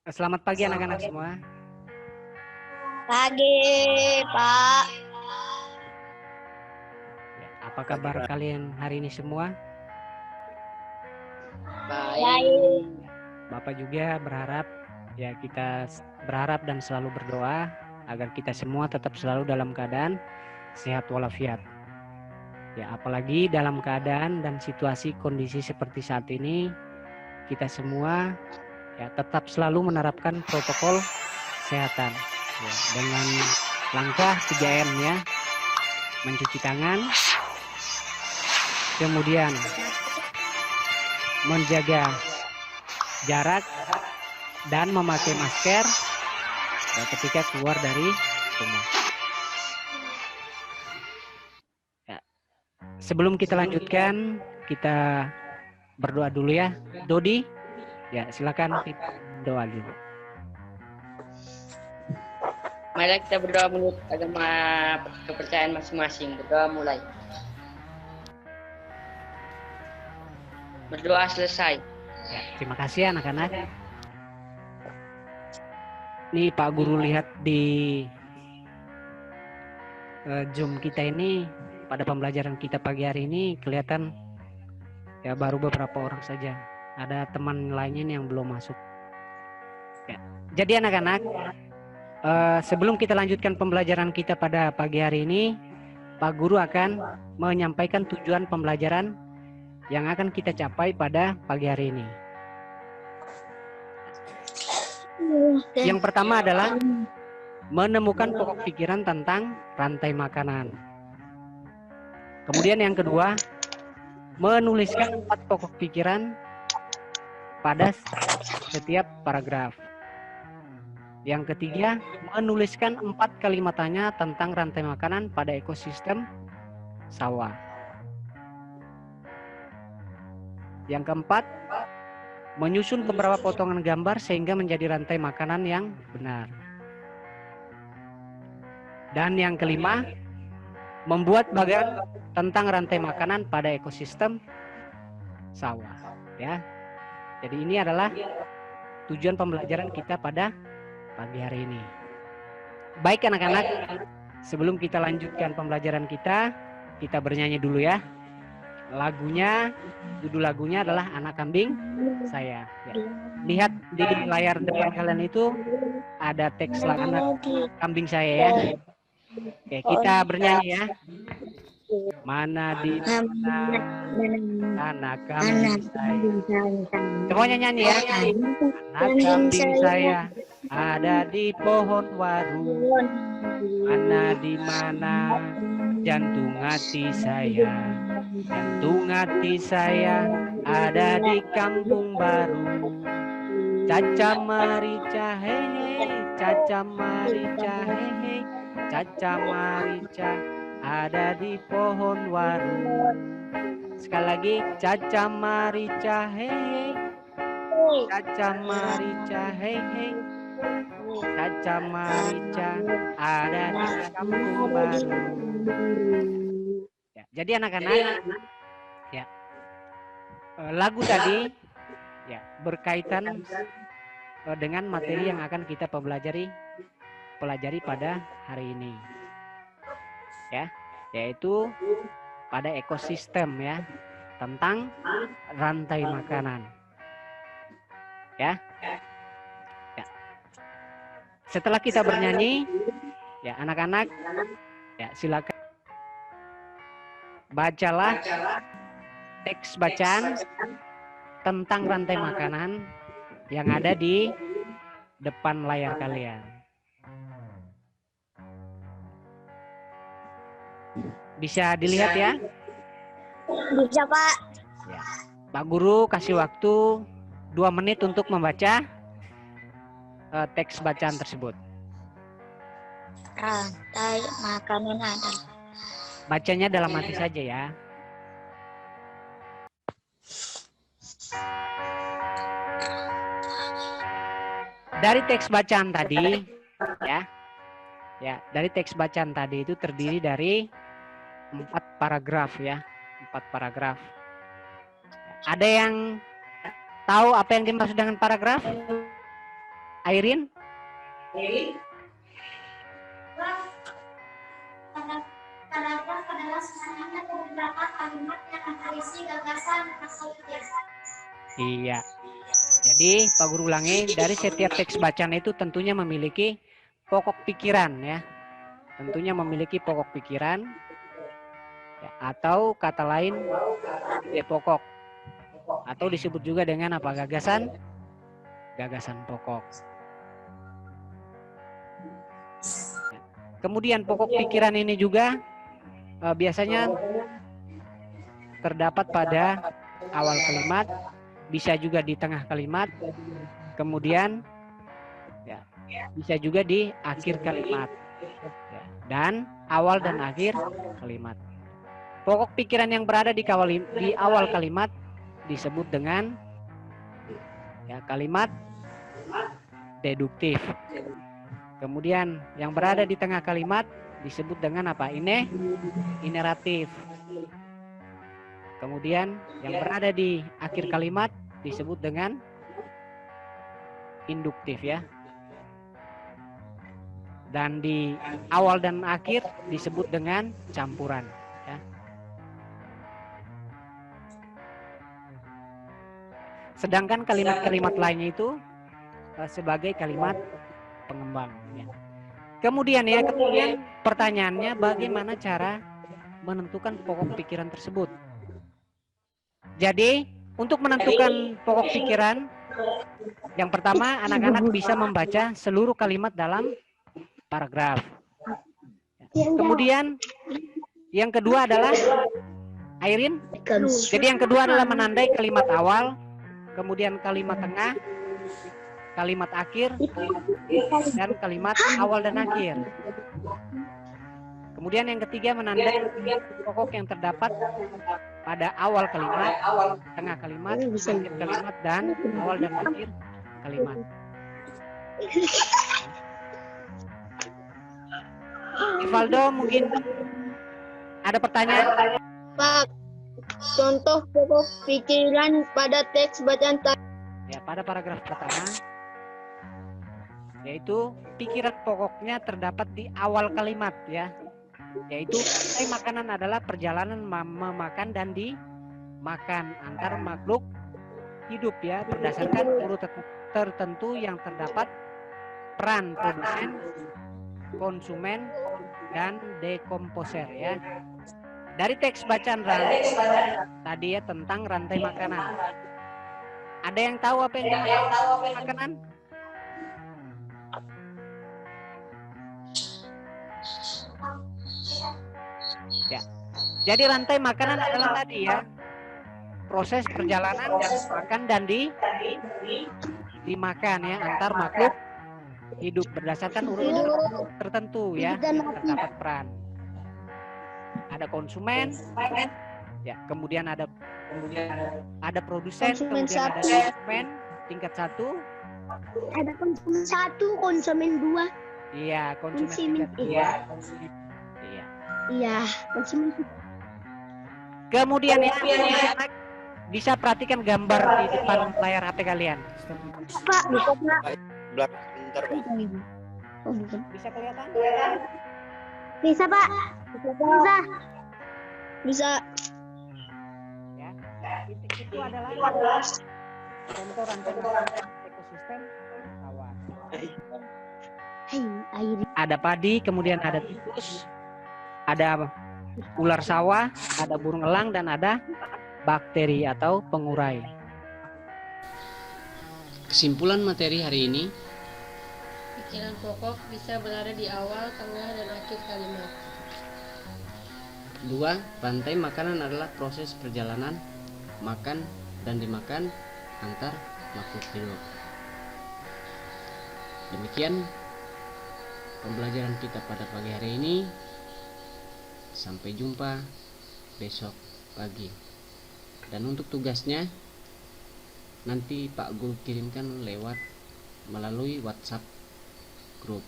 Selamat pagi anak-anak semua. Pagi, Pak. Ya, apa kabar kalian hari ini semua? Baik. Bapak juga berharap kita berharap dan selalu berdoa agar kita semua tetap selalu dalam keadaan sehat walafiat. Ya, apalagi dalam keadaan dan situasi kondisi seperti saat ini, kita semua tetap selalu menerapkan protokol kesehatan dengan langkah 3M ya. Mencuci tangan, kemudian menjaga jarak dan memakai masker ketika keluar dari rumah. Sebelum kita lanjutkan, kita berdoa dulu ya. Dodi, silakan doa dulu. Mari kita berdoa menurut agama kepercayaan masing-masing. Berdoa mulai. Berdoa selesai. Ya, terima kasih anak-anak. Nih Pak Guru lihat di Zoom kita ini pada pembelajaran kita pagi hari ini kelihatan baru beberapa orang saja. Ada teman lainnya yang belum masuk. Ya. Jadi anak-anak, sebelum kita lanjutkan pembelajaran kita pada pagi hari ini, Pak Guru akan menyampaikan tujuan pembelajaran yang akan kita capai pada pagi hari ini. Yang pertama adalah menemukan pokok pikiran tentang rantai makanan. Kemudian yang kedua, menuliskan 4 pokok pikiran pada setiap paragraf. Yang ketiga, menuliskan 4 kalimat tanya tentang rantai makanan pada ekosistem sawah. Yang keempat, menyusun beberapa potongan gambar sehingga menjadi rantai makanan yang benar. Dan yang kelima, membuat bagan tentang rantai makanan pada ekosistem sawah. Ya. Jadi ini adalah tujuan pembelajaran kita pada pagi hari ini. Baik anak-anak, sebelum kita lanjutkan pembelajaran kita bernyanyi dulu ya. Judul lagunya adalah Anak Kambing Saya. Ya. Lihat di layar depan kalian itu ada teks lagu Anak Kambing Saya ya. Oke, kita bernyanyi ya. Mana di mana anak kambing saya. Semuanya nyanyi ya. Anak kambing saya ada di pohon waru. Mana di mana jantung hati saya. Jantung hati saya ada di kampung baru. Caca marica hehe, caca marica hehe, caca marica ada di pohon waru. Sekali lagi, caca marica hehe, caca marica hehe, caca marica ada di kampung baru. Ya, jadi anak-anak, lagu tadi berkaitan dengan materi yang akan kita pelajari pada hari ini. Ya, yaitu pada ekosistem ya, tentang rantai makanan. Ya. Setelah kita bernyanyi, anak-anak silakan bacalah teks bacaan tentang rantai makanan yang ada di depan layar kalian. Bisa dilihat ya? Bisa, Pak. Ya. Pak Guru kasih waktu 2 menit untuk membaca teks bacaan tersebut. Rantai makanan ada. Bacanya dalam hati saja ya. Dari teks bacaan tadi, dari teks bacaan tadi itu terdiri dari 4 paragraf ya, 4 paragraf. Ada yang tahu apa yang dimaksud dengan paragraf? Airin? Paragraf adalah sebenarnya beberapa kalimat yang berisi gagasan atau ide. Iya. Jadi Pak Guru ulangi, dari setiap teks bacaan itu tentunya memiliki pokok pikiran ya. Tentunya memiliki pokok pikiran ya, atau kata lain ide pokok. Atau disebut juga dengan apa? Gagasan pokok. Kemudian pokok pikiran ini juga biasanya terdapat pada awal kalimat, bisa juga di tengah kalimat, kemudian ya, bisa juga di akhir kalimat, ya, dan awal dan akhir kalimat. Pokok pikiran yang berada di awal kalimat disebut dengan ya, kalimat deduktif. Kemudian yang berada di tengah kalimat disebut dengan apa? Ineratif. Kemudian yang berada di akhir kalimat disebut dengan induktif ya. Dan di awal dan akhir disebut dengan campuran ya. Sedangkan kalimat-kalimat lainnya itu sebagai kalimat pengembang ya. Kemudian pertanyaannya, bagaimana cara menentukan pokok pikiran tersebut? Jadi untuk menentukan pokok pikiran, yang pertama anak-anak bisa membaca seluruh kalimat dalam paragraf. Kemudian yang kedua adalah Airin. Jadi yang kedua adalah menandai kalimat awal, kemudian kalimat tengah, kalimat akhir, dan kalimat awal dan akhir. Kemudian yang ketiga menandai pokok yang terdapat pada awal kalimat, tengah kalimat, akhir kalimat, dan awal dan akhir kalimat. Ivaldo, mungkin ada pertanyaan? Pak, contoh pokok pikiran pada teks bacaan Ya, pada paragraf pertama, yaitu pikiran pokoknya terdapat di awal kalimat ya. Yaitu makanan adalah perjalanan memakan dan dimakan antar makhluk hidup ya, berdasarkan urut tertentu yang terdapat peran produsen, konsumen, dan dekomposer ya. Dari teks bacaan tadi ya tentang rantai makanan. Ada yang tahu apa yang rantai makanan? Ya. Jadi rantai makanan adalah tadi ya, proses perjalanan makan dan dimakan ya antar makhluk hidup berdasarkan urut tertentu ya, terdapat peran. Ada konsumen, ya, kemudian ada produsen, kemudian ada konsumen tingkat 1. Ada konsumen 1, konsumen 2. Iya, konsumen tingkat 2. Iya, konsumen. Kemudian ya, bisa perhatikan gambar di depan layar HP kalian. Pak, bisa Pak. Bentar, Pak. Oh, bukan. Bisa kelihatan? Bisa, Pak. Bisa. Bisa. Ya. Itu adalah contoh rantai ekosistem sawah. Air. Ada padi, kemudian ada tikus, ada ular sawah, ada burung elang, dan ada bakteri atau pengurai. Kesimpulan materi hari ini, pikiran pokok bisa berada di awal, tengah, dan akhir kalimat. 2. Rantai makanan adalah proses perjalanan makan dan dimakan antar makhluk hidup. Demikian pembelajaran kita pada pagi hari ini. Sampai jumpa besok pagi. Dan untuk tugasnya nanti Pak Guru kirimkan melalui WhatsApp grup.